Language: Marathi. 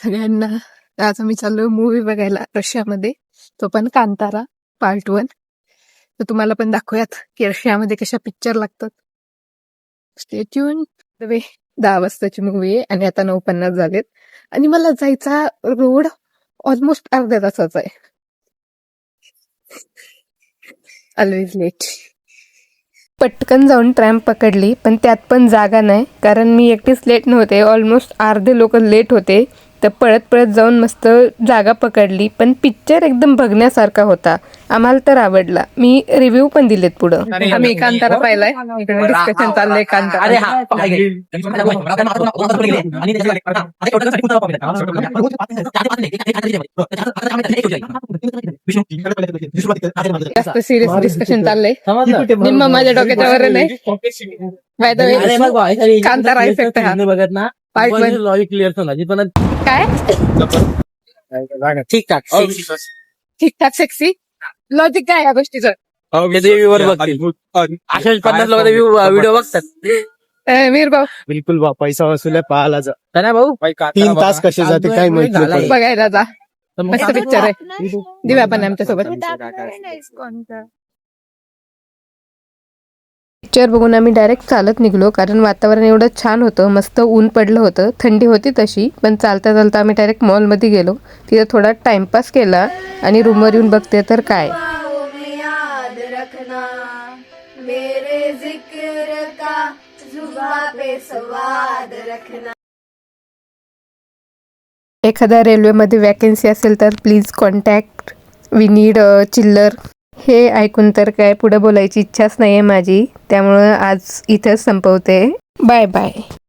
सगळ्यांना. आज आम्ही चाललोय मूवी बघायला रशियामध्ये, तो पण कांतारा पार्ट 1. तर तुम्हाला पण दाखवूयात की रशियामध्ये कशा पिक्चर लागतात. Stay tune. 10 वाजताची मूवी आहे आणि आता 9:50 झालेत आणि मला जायचा रोड ऑलमोस्ट अर्ध्या तासाचा आहे. Always late. पटकन जाऊन ट्रॅम पकडली, पण त्यात पण जागा नाही, कारण मी एकटीच लेट नव्हते, ऑलमोस्ट अर्धे लोक लेट होते. तर पळत पळत जाऊन मस्त जागा पकडली, पण पिक्चर एकदम बघण्यासारखा होता. आम्हाला तर आवडला. मी रिव्ह्यू पण दिलेत पुढं. आम्ही कांतारा पाहिलाय, इकडे डिस्कशन चाललंय कांतारा. जास्त सिरियस डिस्कशन चाललंय, निम्मा माझ्या डोक्याच्या वर नाही. By the way Kantara effect हा बघत ना पार्ट 1 लॉजिक क्लिअर पण काय ठीक ठाक ठीकठाक सेक्सी लॉजिक काय या गोष्टीचं. अशाच 50 लोक व्हिडिओ बघतात. मीर भाऊ बिलकुल पैसा वसूल आहे, पाहायला जा. भाऊ 3 तास कसे जाते काय माहिती. बघायला जा, मस्त पिक्चर आहे. दिव्या पण आमच्यासोबत. पिक्चर बघून आम्ही डायरेक्ट चालत निघलो, कारण वातावरण एवढं छान होतं, मस्त ऊन पडलं होतं, थंडी होती तशी, पण चालता चालता आम्ही डायरेक्ट मॉलमध्ये गेलो. तिथं थोडा टाइमपास केला आणि रूमवर येऊन बघते तर काय एखाद्या रेल्वेमध्ये वॅकन्सी असेल तर प्लीज कॉन्टॅक्ट, वी नीड चिल्लर. हे ऐकून तर काय पुढे बोलायची इच्छाच नाहीये माझी, त्यामुळं आज इथंच संपवते. Bye bye.